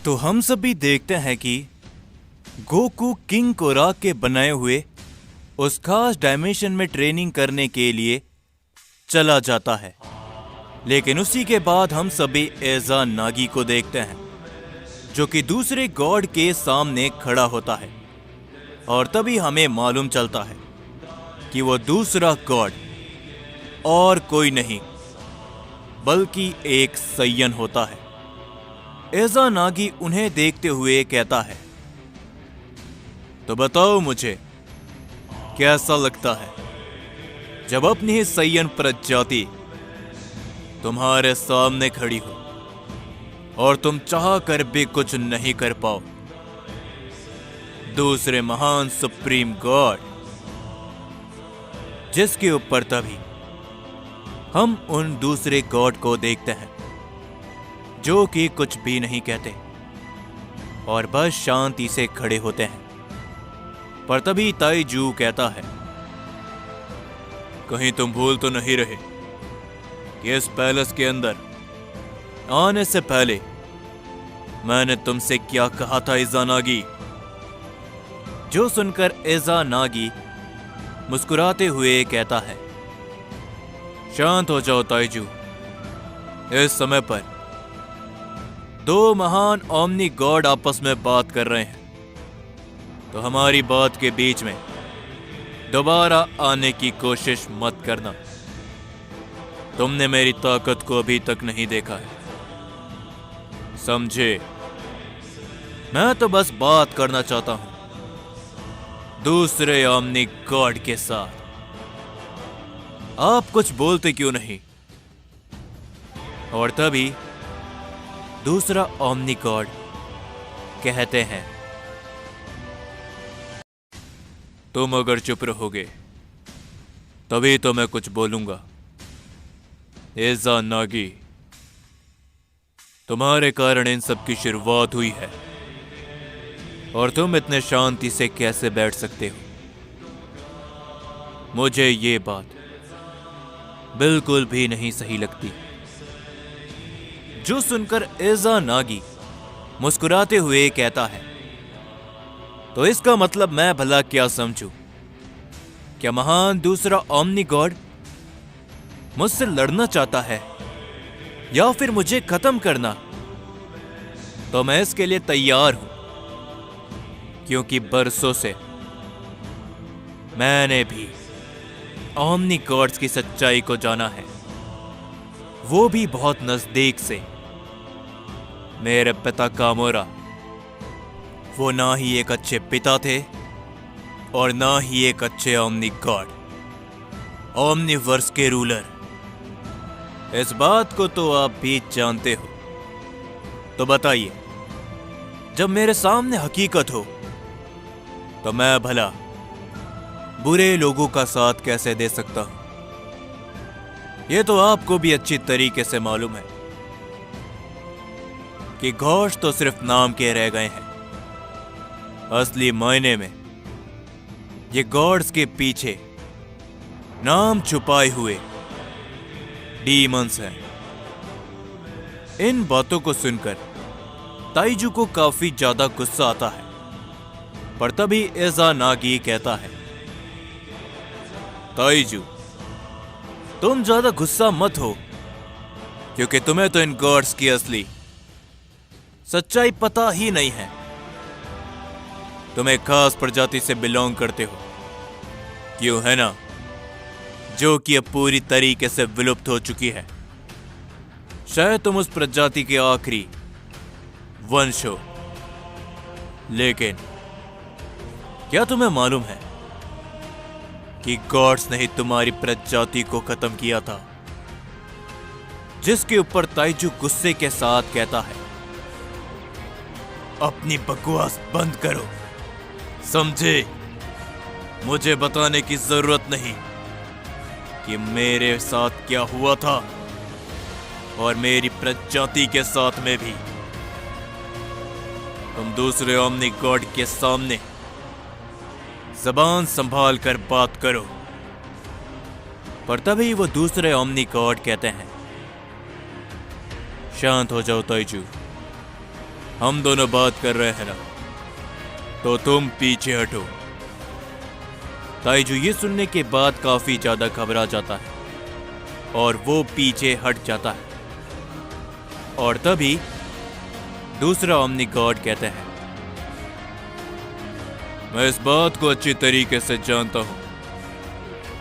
तो हम सभी देखते हैं कि गोकू किंग कोराक के बनाए हुए उस खास डायमेंशन में ट्रेनिंग करने के लिए चला जाता है। लेकिन उसी के बाद हम सभी एजा नागी को देखते हैं जो कि दूसरे गॉड के सामने खड़ा होता है। और तभी हमें मालूम चलता है कि वो दूसरा गॉड और कोई नहीं बल्कि एक सैयन होता है। एजा नागी उन्हें देखते हुए कहता है, तो बताओ मुझे कैसा लगता है जब अपनी ही सैयन प्रजाति तुम्हारे सामने खड़ी हो और तुम चाह कर भी कुछ नहीं कर पाओ। दूसरे महान सुप्रीम गॉड जिसके ऊपर तभी हम उन दूसरे गॉड को देखते हैं जो कि कुछ भी नहीं कहते और बस शांति से खड़े होते हैं। पर तभी ताइजू कहता है, कहीं तुम भूल तो नहीं रहे कि इस पैलेस के अंदर आने से पहले मैंने तुमसे क्या कहा था एजा नागी। जो सुनकर एजा नागी मुस्कुराते हुए कहता है, शांत हो जाओ ताइजू। इस समय पर दो महान ओमनी गॉड आपस में बात कर रहे हैं, तो हमारी बात के बीच में दोबारा आने की कोशिश मत करना। तुमने मेरी ताकत को अभी तक नहीं देखा है, समझे? मैं तो बस बात करना चाहता हूं दूसरे ओमनी गॉड के साथ। आप कुछ बोलते क्यों नहीं? और तभी दूसरा ओमनी गॉड कहते हैं, तुम अगर चुप रहोगे तभी तो मैं कुछ बोलूंगा। एजा नागी, तुम्हारे कारण इन सब की शुरुआत हुई है और तुम इतने शांति से कैसे बैठ सकते हो? मुझे ये बात बिल्कुल भी नहीं सही लगती। जो सुनकर एजा नागी मुस्कुराते हुए कहता है, तो इसका मतलब मैं भला क्या समझूं? क्या महान दूसरा ओमनी गॉड मुझसे लड़ना चाहता है या फिर मुझे खत्म करना? तो मैं इसके लिए तैयार हूं, क्योंकि बरसों से मैंने भी ओमनी गॉड्स की सच्चाई को जाना है, वो भी बहुत नजदीक से। मेरे पिता कामोरा वो ना ही एक अच्छे पिता थे और ना ही एक अच्छे ओमनी गॉड, ओमनीवर्स के रूलर। इस बात को तो आप भी जानते हो। तो बताइए, जब मेरे सामने हकीकत हो तो मैं भला बुरे लोगों का साथ कैसे दे सकता हूं? यह तो आपको भी अच्छी तरीके से मालूम है कि गॉड्स तो सिर्फ नाम के रह गए हैं। असली मायने में ये गॉड्स के पीछे नाम छुपाए हुए डीमंस हैं। इन बातों को सुनकर ताइजू को काफी ज्यादा गुस्सा आता है। पर तभी एजा नागी कहता है, ताइजू, तुम ज्यादा गुस्सा मत हो, क्योंकि तुम्हें तो इन गॉड्स की असली सच्चाई पता ही नहीं है। तुम एक खास प्रजाति से बिलोंग करते हो, क्यों है ना, जो कि अब पूरी तरीके से विलुप्त हो चुकी है। शायद तुम उस प्रजाति के आखिरी वंश हो, लेकिन क्या तुम्हें मालूम है कि गॉड्स ने ही तुम्हारी प्रजाति को खत्म किया था? जिसके ऊपर ताइजू गुस्से के साथ कहता है, अपनी बकवास बंद करो, समझे? मुझे बताने की जरूरत नहीं कि मेरे साथ क्या हुआ था और मेरी प्रजाति के साथ में भी। तुम दूसरे ओमनी गॉड के सामने जबान संभाल कर बात करो। पर तभी वो दूसरे ओमनी गॉड कहते हैं, शांत हो जाओ ताइजू। हम दोनों बात कर रहे हैं ना, तो तुम पीछे हटो। ताइजू ये सुनने के बाद काफी ज्यादा घबरा जाता है और वो पीछे हट जाता है। और तभी दूसरा ओमनी गॉड कहते हैं, मैं इस बात को अच्छी तरीके से जानता हूं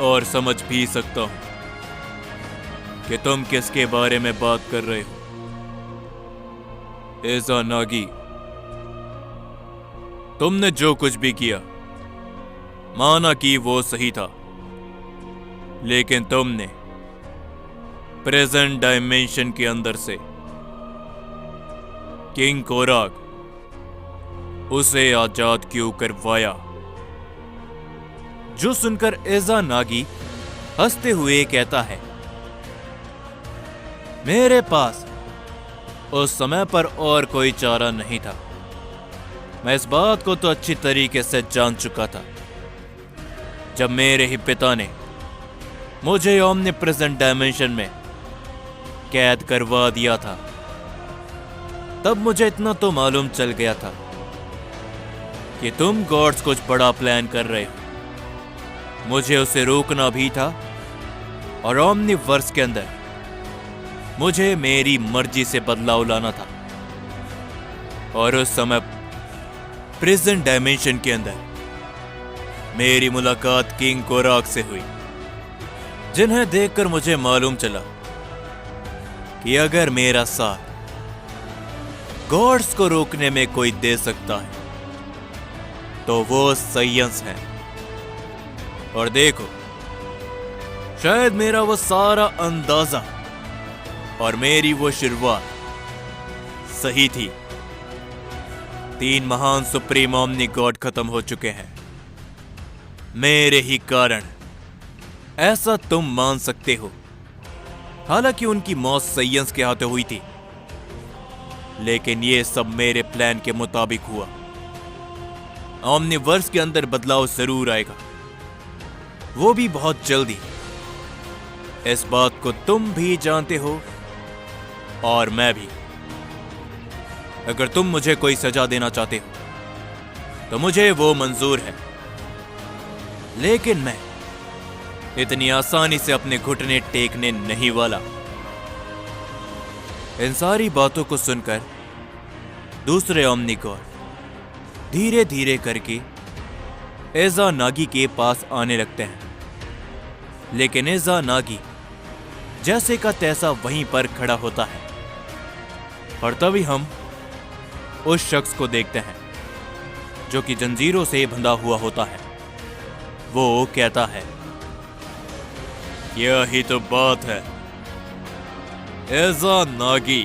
और समझ भी सकता हूं कि तुम किसके बारे में बात कर रहे हो। एज़ानागी, तुमने जो कुछ भी किया माना कि वो सही था, लेकिन तुमने प्रेजेंट डायमेंशन के अंदर से किंग कोराग उसे आजाद क्यों करवाया। जो सुनकर एज़ानागी हंसते हुए कहता है, मेरे पास उस समय पर और कोई चारा नहीं था। मैं इस बात को तो अच्छी तरीके से जान चुका था। जब मेरे ही पिता ने मुझे ओमनी प्रेजेंट डायमेंशन में कैद करवा दिया था, तब मुझे इतना तो मालूम चल गया था कि तुम गॉड्स कुछ बड़ा प्लान कर रहे हो। मुझे उसे रोकना भी था और ओमनीवर्स के अंदर मुझे मेरी मर्जी से बदलाव लाना था। और उस समय प्रेजेंट डायमेंशन के अंदर मेरी मुलाकात किंग कोराग से हुई, जिन्हें देखकर मुझे मालूम चला कि अगर मेरा साथ गॉड्स को रोकने में कोई दे सकता है तो वो साइंस है। और देखो, शायद मेरा वो सारा अंदाजा और मेरी वो शुरुआत सही थी। 3 महान सुप्रीम ओमनी गॉड खत्म हो चुके हैं मेरे ही कारण, ऐसा तुम मान सकते हो। हालांकि उनकी मौत साइंस के हाथों हुई थी, लेकिन ये सब मेरे प्लान के मुताबिक हुआ। ओमनीवर्स के अंदर बदलाव जरूर आएगा, वो भी बहुत जल्दी। इस बात को तुम भी जानते हो और मैं भी। अगर तुम मुझे कोई सजा देना चाहते हो तो मुझे वो मंजूर है, लेकिन मैं इतनी आसानी से अपने घुटने टेकने नहीं वाला। इन सारी बातों को सुनकर दूसरे ओमनी गॉड धीरे धीरे करके एज़ानागी के पास आने लगते हैं, लेकिन एज़ानागी जैसे का तैसा वहीं पर खड़ा होता है। और तभी हम उस शख्स को देखते हैं जो कि जंजीरों से बंधा हुआ होता है। वो कहता है, यही तो बात है एज़ानागी,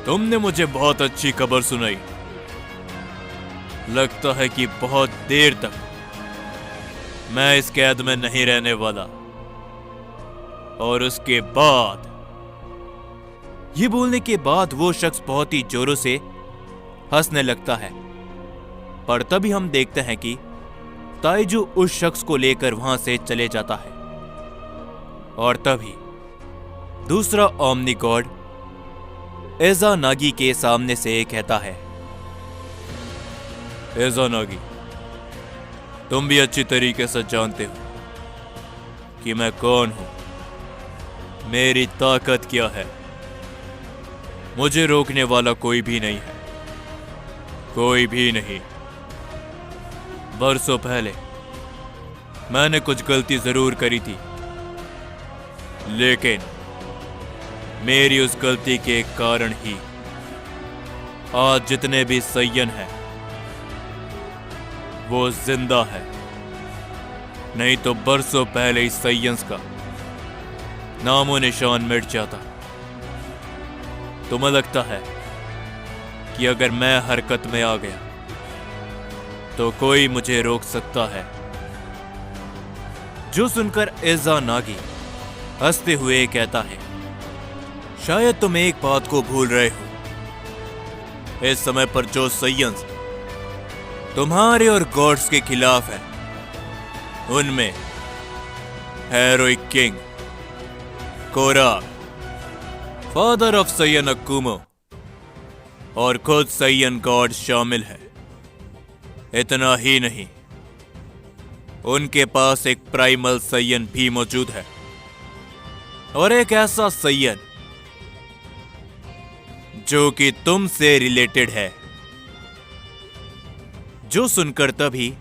तुमने मुझे बहुत अच्छी खबर सुनाई। लगता है कि बहुत देर तक मैं इस कैद में नहीं रहने वाला। और उसके बाद, ये बोलने के बाद वो शख्स बहुत ही जोरों से हंसने लगता है। पर तभी हम देखते हैं कि ताइजू उस शख्स को लेकर वहां से चले जाता है। और तभी दूसरा ओमनी गॉड एज़ानागी के सामने से कहता है, एज़ानागी, तुम भी अच्छी तरीके से जानते हो कि मैं कौन हूं, मेरी ताकत क्या है। मुझे रोकने वाला कोई भी नहीं है, कोई भी नहीं। बरसों पहले मैंने कुछ गलती जरूर करी थी, लेकिन मेरी उस गलती के कारण ही आज जितने भी सय्यन हैं वो जिंदा है। नहीं तो बरसों पहले इस सय्यंस का नामो निशान मिट जाता। तुम्हें लगता है कि अगर मैं हरकत में आ गया तो कोई मुझे रोक सकता है? जो सुनकर एज़ानागी हंसते हुए कहता है, शायद तुम एक बात को भूल रहे हो। इस समय पर जो सय्यंस तुम्हारे और गॉड्स के खिलाफ है, उनमें हेरोइक किंग कोराग, फादर ऑफ सय्यन अक्कुमो, और खुद सैयन गॉड शामिल है। इतना ही नहीं, उनके पास एक प्राइमल सैयन भी मौजूद है, और एक ऐसा सैयन जो कि तुमसे रिलेटेड है। जो सुनकर तभी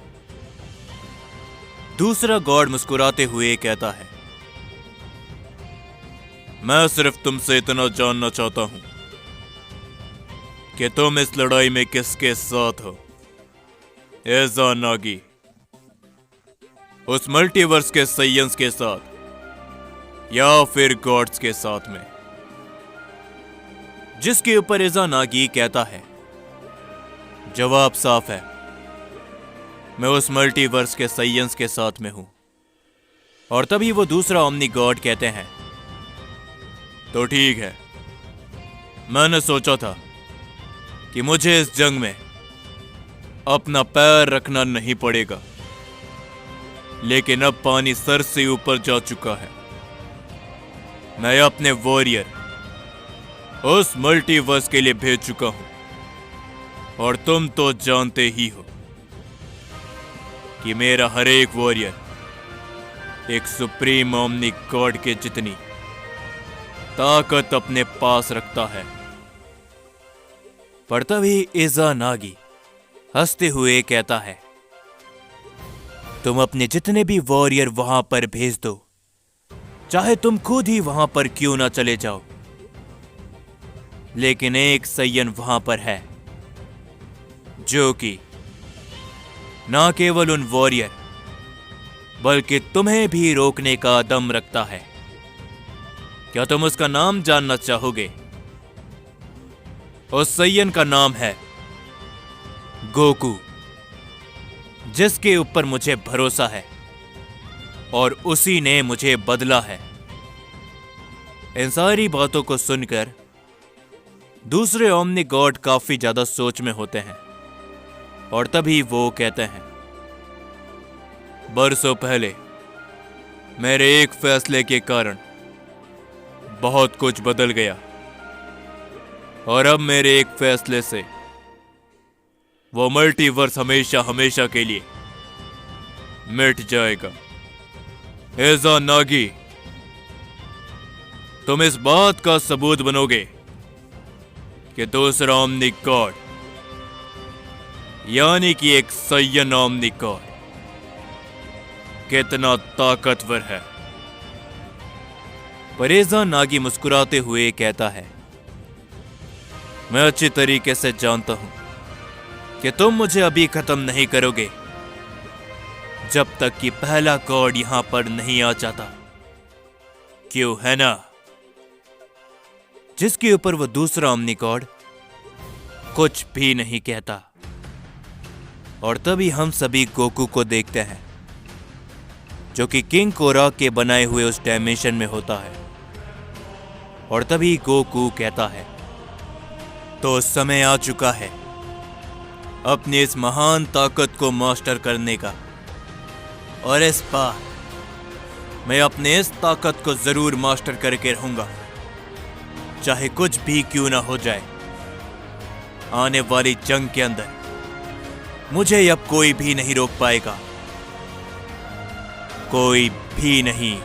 दूसरा गॉड मुस्कुराते हुए कहता है, मैं सिर्फ तुमसे इतना जानना चाहता हूं कि तुम इस लड़ाई में किसके साथ हो, एज़ानागी, उस मल्टीवर्स के सैयंस के साथ या फिर गॉड्स के साथ में। जिसके ऊपर एज़ानागी कहता है, जवाब साफ है, मैं उस मल्टीवर्स के सैयंस के साथ में हूं। और तभी वो दूसरा ओमनी गॉड कहते हैं, तो ठीक है, मैंने सोचा था कि मुझे इस जंग में अपना पैर रखना नहीं पड़ेगा, लेकिन अब पानी सर से ऊपर जा चुका है। मैं अपने वॉरियर उस मल्टीवर्स के लिए भेज चुका हूं, और तुम तो जानते ही हो कि मेरा हर एक वॉरियर एक सुप्रीम ओमनी गॉड के जितनी ताकत अपने पास रखता है। पर तभी एज़ानागी हंसते हुए कहता है, तुम अपने जितने भी वॉरियर वहां पर भेज दो, चाहे तुम खुद ही वहां पर क्यों ना चले जाओ, लेकिन एक सैयन वहां पर है जो कि ना केवल उन वॉरियर बल्कि तुम्हें भी रोकने का दम रखता है। क्या तुम उसका नाम जानना चाहोगे? उस सैयन का नाम है गोकू, जिसके ऊपर मुझे भरोसा है और उसी ने मुझे बदला है। इन सारी बातों को सुनकर दूसरे ओमनी गॉड काफी ज्यादा सोच में होते हैं, और तभी वो कहते हैं, बरसों पहले मेरे एक फैसले के कारण बहुत कुछ बदल गया, और अब मेरे एक फैसले से वो मल्टीवर्स हमेशा हमेशा के लिए मिट जाएगा। एज़ानागी, तुम इस बात का सबूत बनोगे कि दूसरा ओमनी गॉड यानी कि एक सैयन ओमनी गॉड कितना ताकतवर है। पर एज़ानागी मुस्कुराते हुए कहता है, मैं अच्छी तरीके से जानता हूं कि तुम मुझे अभी खत्म नहीं करोगे जब तक कि पहला गॉड यहां पर नहीं आ जाता, क्यों है ना? जिसके ऊपर वो दूसरा ओमनी गॉड कुछ भी नहीं कहता। और तभी हम सभी गोकू को देखते हैं, जो कि किंग कोरा के बनाए हुए उस डायमेंशन में होता है। और तभी गोकू कहता है, तो समय आ चुका है अपनी इस महान ताकत को मास्टर करने का, और इस बार मैं अपने इस ताकत को जरूर मास्टर करके रहूंगा, चाहे कुछ भी क्यों ना हो जाए। आने वाली जंग के अंदर मुझे अब कोई भी नहीं रोक पाएगा, कोई भी नहीं।